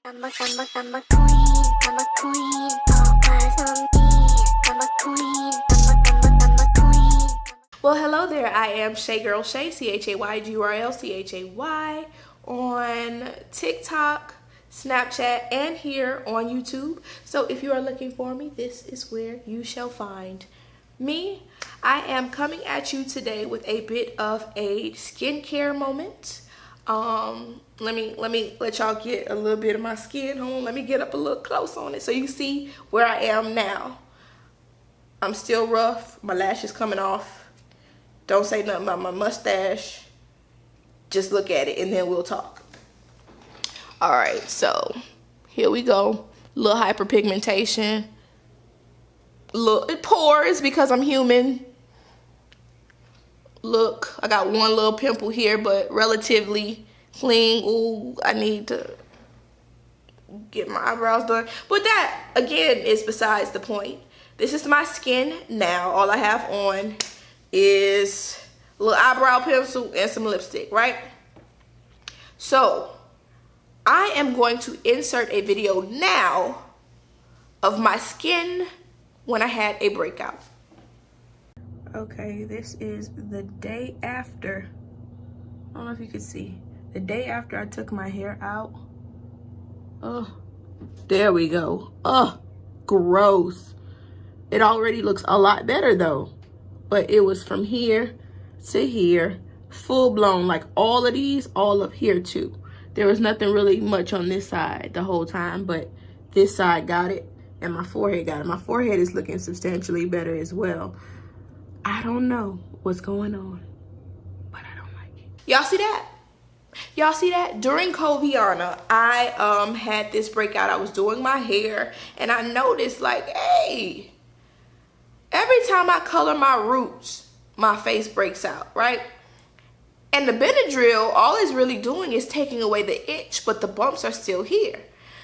I'm a queen, I'm a queen, all eyes on me. I'm a queen, I'm a queen. Well, hello there. I am Shay Girl Shay, CHAYGURL, CHAY, on TikTok, Snapchat, and here on YouTube. So if you are looking for me, this is where you shall find me. I am coming at you today with a bit of a skincare moment. Let me let y'all get a little bit of my skin on. Let me get up a little close on it so you see where I am now. I'm still rough. My lashes coming off. Don't say nothing about my mustache. Just look at it and then we'll talk. All right, so here we go. Little hyperpigmentation. Little pores because I'm human. Look, I got one little pimple here, but relatively clean. Ooh, I need to get my eyebrows done. But that, again, is besides the point. This is my skin now. All I have on is a little eyebrow pencil and some lipstick, right? So, I am going to insert a video now of my skin when I had a breakout. Okay, this is the day after. I don't know if you can see. The day after I took my hair out. Oh, there we go. Oh, gross. It already looks a lot better though. But it was from here to here, full blown, like all of these, all up here too. There was nothing really much on this side the whole time, but this side got it and my forehead got it. My forehead is looking substantially better as well. I don't know what's going on, but I don't like it. Y'all see that? Y'all see that? During Coviana, I had this breakout. I was doing my hair and I noticed like, hey, every time I color my roots, my face breaks out, right? And the Benadryl, all it's really doing is taking away the itch, but the bumps are still here.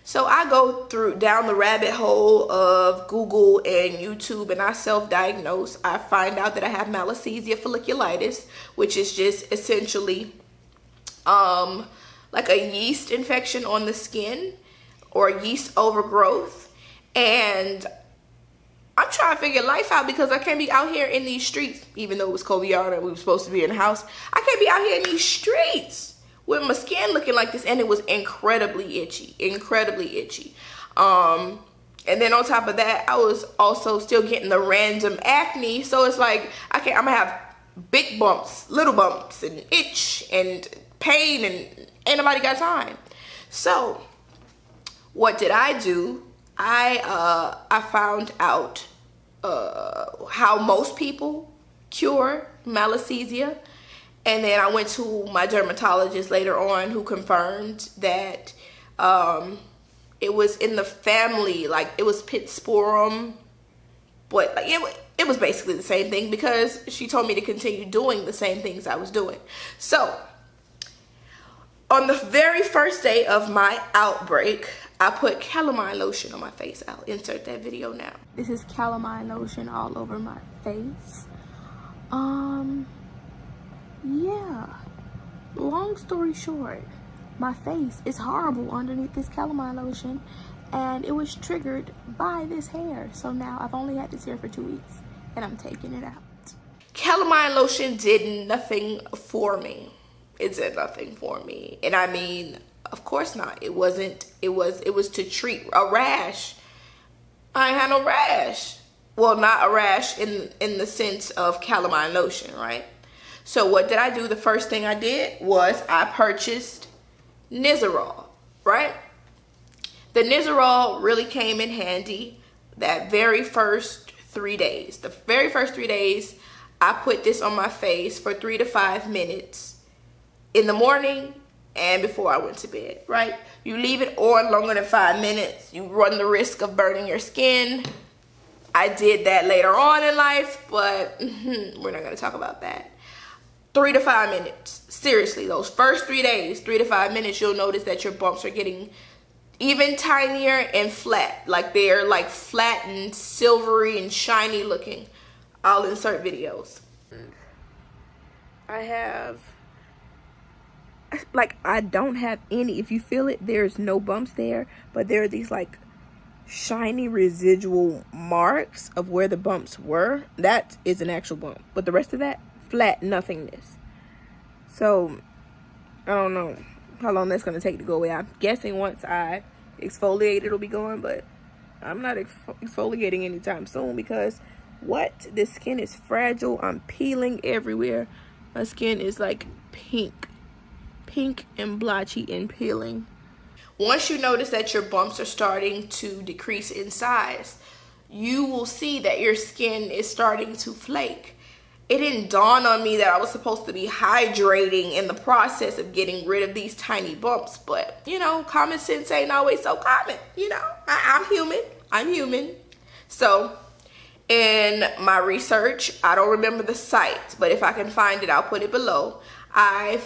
So I go down the rabbit hole of Google and YouTube and I self-diagnose. I find out that I have Malassezia folliculitis, which is just essentially like a yeast infection on the skin or yeast overgrowth. And I'm trying to figure life out because I can't be out here in these streets, even though it was Coviana and we were supposed to be in the house. I can't be out here in these streets with my skin looking like this, and it was incredibly itchy, incredibly itchy. And then on top of that, I was also still getting the random acne. So it's like, I'm gonna have big bumps, little bumps, and itch, and pain, and ain't nobody got time. So what did I do? I found out how most people cure Malassezia. And then I went to my dermatologist later on who confirmed that it was in the family, like it was Pitsporum, but like it was basically the same thing because she told me to continue doing the same things I was doing. So on the very first day of my outbreak, I put calamine lotion on my face. I'll insert that video now. This is calamine lotion all over my face. Yeah, long story short, my face is horrible underneath this calamine lotion and it was triggered by this hair. So now I've only had this hair for 2 weeks and I'm taking it out. Calamine lotion did nothing for me. It did nothing for me. And I mean, of course not. It was to treat a rash. I ain't had no rash. Well, not a rash in the sense of calamine lotion, right? So what did I do? The first thing I did was I purchased Nizoral, right? The Nizoral really came in handy that very first 3 days. The very first 3 days, I put this on my face for 3 to 5 minutes in the morning and before I went to bed, right? You leave it on longer than 5 minutes, you run the risk of burning your skin. I did that later on in life, but we're not gonna talk about that. 3 to 5 minutes. Seriously, those first 3 days, 3 to 5 minutes, you'll notice that your bumps are getting even tinier and flat. Like they're like flat and silvery and shiny looking. I'll insert videos. I have like I don't have any. If you feel it, there's no bumps there, but there are these like shiny residual marks of where the bumps were. That is an actual bump, but the rest of that, flat nothingness. So I don't know how long that's going to take to go away. I'm guessing once I exfoliate it'll be gone, but I'm not exfoliating anytime soon because what? This skin is fragile. I'm peeling everywhere. My skin is like pink and blotchy and peeling. Once you notice that your bumps are starting to decrease in size, you will see that your skin is starting to flake. It didn't dawn on me that I was supposed to be hydrating in the process of getting rid of these tiny bumps, but you know, common sense ain't always so common. You know, I'm human. So in my research, I don't remember the site, but if I can find it, I'll put it below. I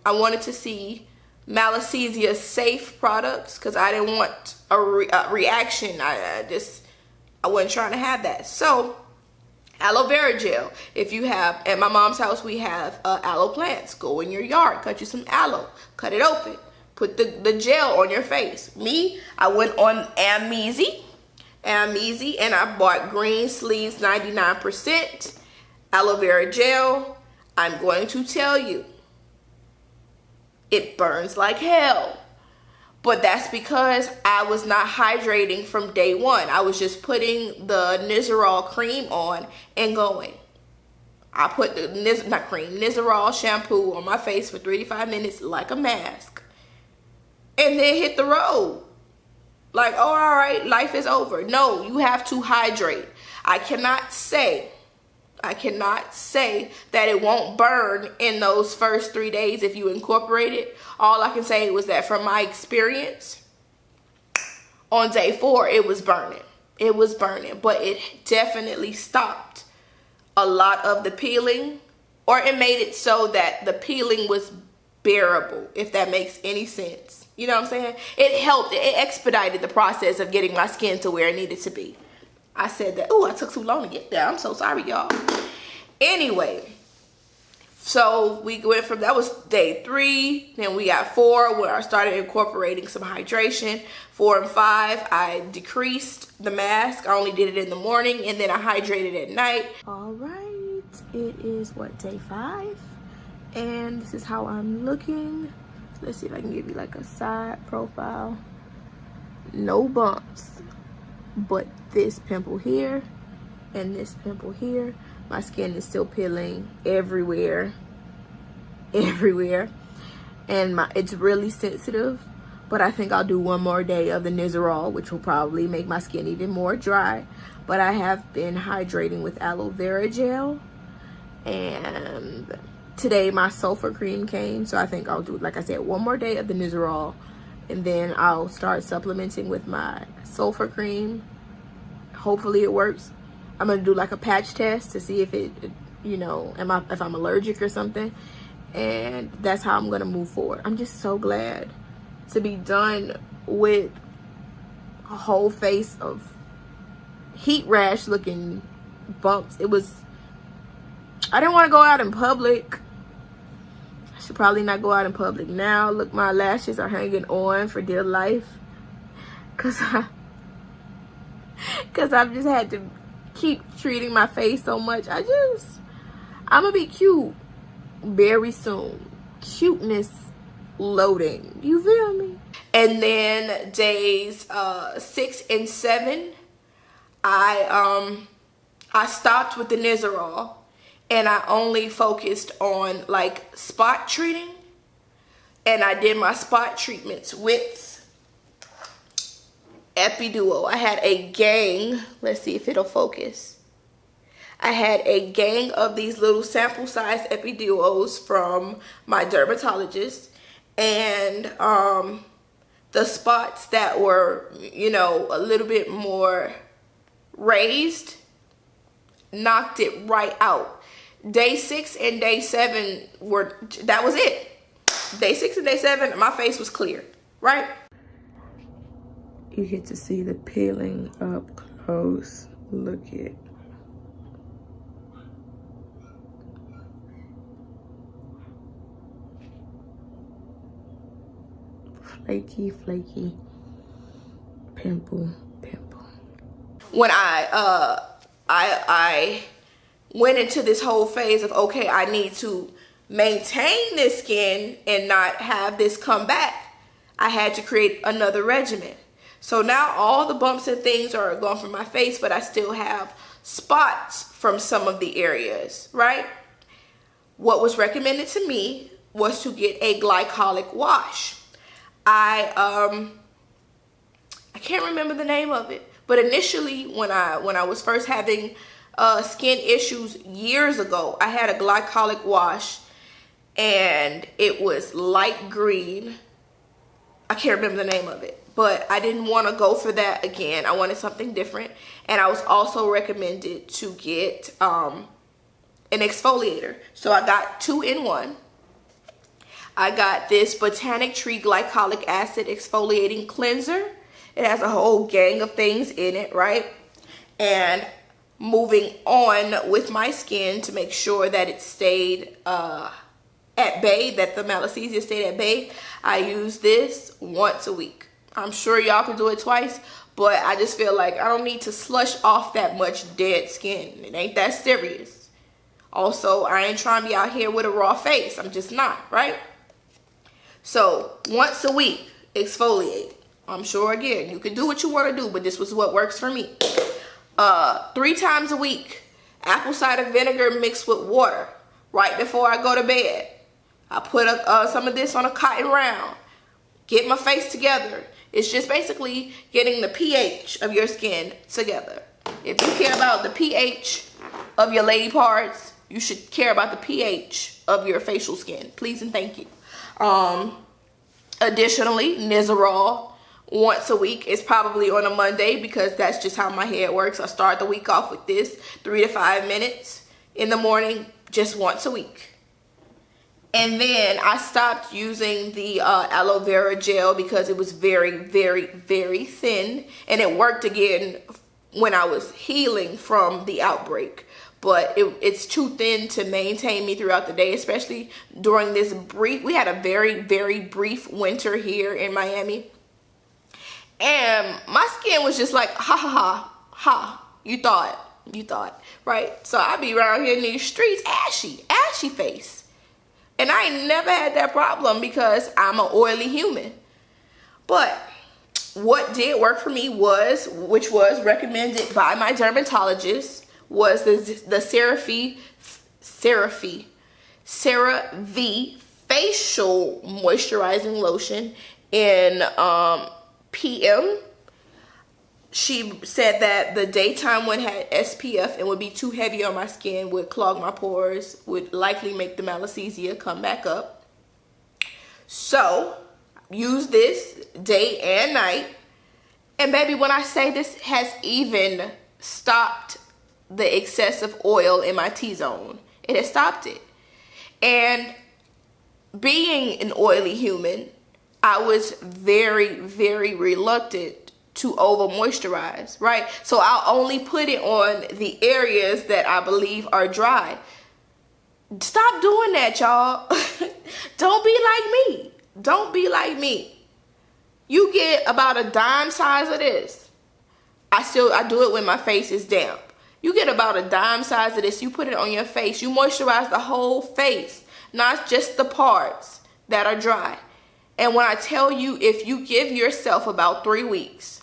wanted to see Malassezia safe products because I didn't want a reaction. I wasn't trying to have that. So aloe vera gel. If you have, at my mom's house, we have aloe plants. Go in your yard, cut you some aloe, cut it open, put the gel on your face. Me, I went on Amazing, and I bought Green Sleeves 99% aloe vera gel. I'm going to tell you, it burns like hell. But that's because I was not hydrating from day one. I was just putting the Nizoral cream on and going. I put the Nizoral shampoo on my face for 3 to 5 minutes like a mask. And then hit the road. Like, oh, all right, life is over. No, you have to hydrate. I cannot say that it won't burn in those first 3 days if you incorporate it. All I can say was that from my experience, on day 4, it was burning. It was burning, but it definitely stopped a lot of the peeling, or it made it so that the peeling was bearable, if that makes any sense. You know what I'm saying? It helped. It expedited the process of getting my skin to where it needed to be. I said that, oh, I took too long to get there. I'm so sorry, y'all. Anyway, so we went from, that was day 3. Then we got 4 where I started incorporating some hydration. 4 and 5, I decreased the mask. I only did it in the morning and then I hydrated at night. All right, it is what, day 5? And this is how I'm looking. Let's see if I can give you like a side profile. No bumps. But this pimple here and this pimple here, my skin is still peeling everywhere, and it's really sensitive. But I think I'll do 1 more day of the Nizoral, which will probably make my skin even more dry. But I have been hydrating with aloe vera gel, and today my sulfur cream came, so I think I'll do, like I said, 1 more day of the Nizoral, and then I'll start supplementing with my sulfur cream. Hopefully it works. I'm gonna do like a patch test to see if it, you know, if I'm allergic or something, and that's how I'm gonna move forward. I'm just so glad to be done with a whole face of heat rash looking bumps. I didn't want to go out in public. I should probably not go out in public now. Look, my lashes are hanging on for dear life because I've just had to keep treating my face so much. I'm gonna be cute very soon. Cuteness loading. You feel me? And then days 6 and 7, I stopped with the Nizoral and I only focused on like spot treating, and I did my spot treatments with Epiduo. I had a gang, let's see if it'll focus. I had a gang of these little sample size Epiduos from my dermatologist, and the spots that were, you know, a little bit more raised knocked it right out. Day 6 and day 7 that was it. Day 6 and day 7, my face was clear, right? You get to see the peeling up close. Look it. flaky pimple. When I went into this whole phase of, okay, I need to maintain this skin and not have this come back, I had to create another regimen. So now all the bumps and things are gone from my face, but I still have spots from some of the areas, right? What was recommended to me was to get a glycolic wash. I can't remember the name of it, but initially when I was first having skin issues years ago, I had a glycolic wash and it was light green. I can't remember the name of it, but I didn't want to go for that again. I wanted something different. And I was also recommended to get an exfoliator. So I got 2-in-1. I got this Botanic Tree Glycolic Acid Exfoliating Cleanser. It has a whole gang of things in it, right? And moving on with my skin to make sure that it stayed at bay, that the Malassezia stayed at bay, I use this once a week. I'm sure y'all can do it twice, but I just feel like I don't need to slush off that much dead skin. It ain't that serious. Also, I ain't trying to be out here with a raw face. I'm just not, right? So once a week, exfoliate. I'm sure, again, you can do what you want to do, but this was what works for me. 3 times a week, apple cider vinegar mixed with water right before I go to bed. I put some of this on a cotton round, get my face together. It's just basically getting the pH of your skin together. If you care about the pH of your lady parts, you should care about the pH of your facial skin. Please and thank you. Additionally, Nizoral once a week. Is probably on a Monday because that's just how my hair works. I start the week off with this 3 to 5 minutes in the morning, just once a week. And then I stopped using the aloe vera gel because it was very, very, very thin. And it worked again when I was healing from the outbreak. But it's too thin to maintain me throughout the day, especially during this brief, we had a very, very brief winter here in Miami. And my skin was just like, ha, ha, ha, ha. You thought, right? So I be around here in these streets, ashy face. And I ain't never had that problem because I'm an oily human. But what did work for me was, which was recommended by my dermatologist, was the CeraVe facial moisturizing lotion in PM. She said that the daytime one had SPF and would be too heavy on my skin, would clog my pores, would likely make the Malassezia come back up. So use this day and night. And baby, when I say this has even stopped the excessive oil in my T-zone, it has stopped it. And being an oily human, I was very, very reluctant to over moisturize, right? So I'll only put it on the areas that I believe are dry. Stop doing that, y'all. Don't be like me. Don't be like me. You get about a dime size of this. I do it when my face is damp. You get about a dime size of this. You put it on your face. You moisturize the whole face, not just the parts that are dry. And when I tell you, if you give yourself about 3 weeks,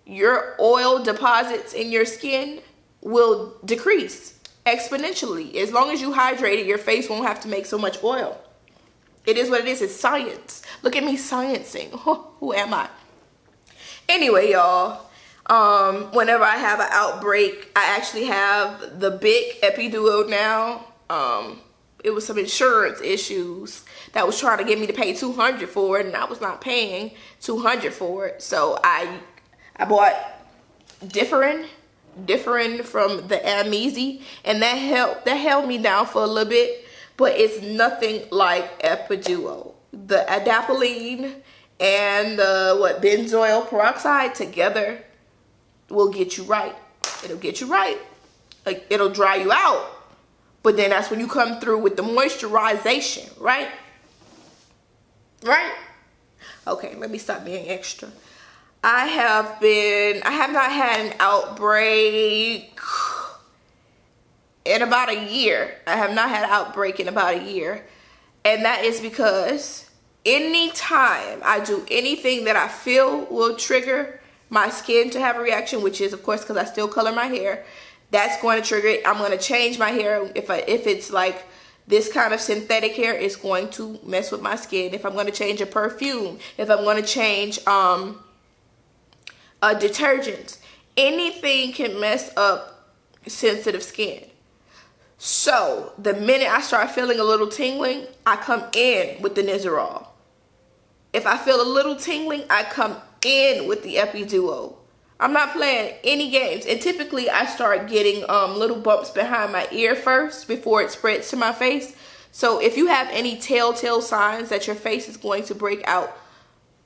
your oil deposits in your skin will decrease exponentially. As long as you hydrate it, your face won't have to make so much oil. It is what it is. It's science. Look at me sciencing. Who am I? Anyway, y'all, whenever I have an outbreak, I actually have the big epidural now. It was some insurance issues that was trying to get me to pay $200 for it, and I was not paying $200 for it. So I bought different from the Amezi, and that held me down for a little bit, but it's nothing like epidural. The adapalene and the benzoyl peroxide together will get you right. It'll get you right. Like, it'll dry you out, but then that's when you come through with the moisturization, right? Okay, let me stop being extra. I have not had an outbreak in about a year. I have not had an outbreak in about a year. And that is because anytime I do anything that I feel will trigger my skin to have a reaction, which is of course because I still color my hair, that's going to trigger it. I'm going to change my hair. If it's like this kind of synthetic hair, it's going to mess with my skin. If I'm going to change a perfume, if I'm going to change detergents, anything can mess up sensitive skin. So the minute I start feeling a little tingling, I come in with the Nizoral. If I feel a little tingling, I come in with the Epiduo. I'm not playing any games. And typically I start getting little bumps behind my ear first before it spreads to my face. So if you have any telltale signs that your face is going to break out,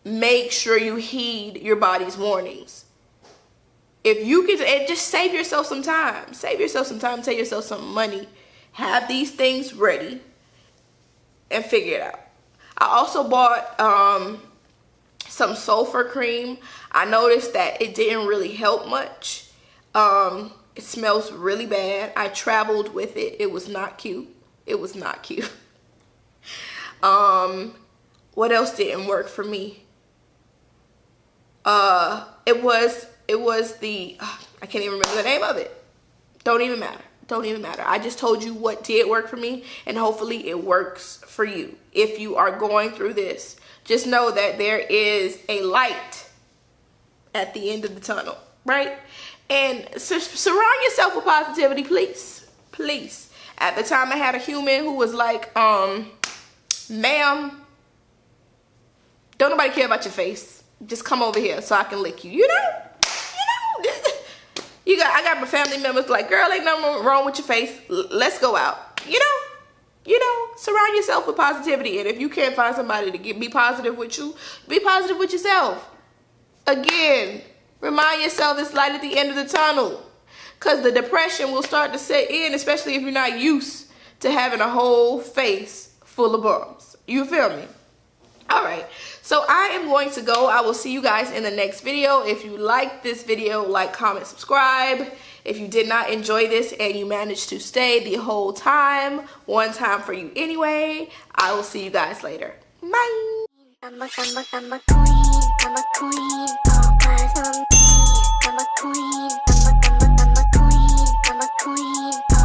make sure you heed your body's warnings. If you can, and just save yourself some time. Save yourself some time, save yourself some money. Have these things ready and figure it out. I also bought some sulfur cream. I noticed that it didn't really help much. It smells really bad. I traveled with it. It was not cute. It was not cute. What else didn't work for me? It was the, I can't even remember the name of it. Don't even matter. Don't even matter. I just told you what did work for me, and hopefully it works for you. If you are going through this, just know that there is a light at the end of the tunnel, right? And surround yourself with positivity, please. Please. At the time, I had a human who was like, ma'am, don't nobody care about your face. Just come over here so I can lick you. You know? I got my family members like, girl, ain't nothing wrong with your face. Let's go out. You know, surround yourself with positivity. And if you can't find somebody to be positive with you, be positive with yourself. Again, remind yourself it's light at the end of the tunnel. Because the depression will start to set in, especially if you're not used to having a whole face full of bumps. You feel me? All right. So I am going to go. I will see you guys in the next video. If you like this video, like, comment, subscribe. If you did not enjoy this and you managed to stay the whole time, one time for you anyway, I will see you guys later. Bye. I'm a queen, I'm a queen, all eyes on me. I'm a queen, I'm a queen, I'm a queen.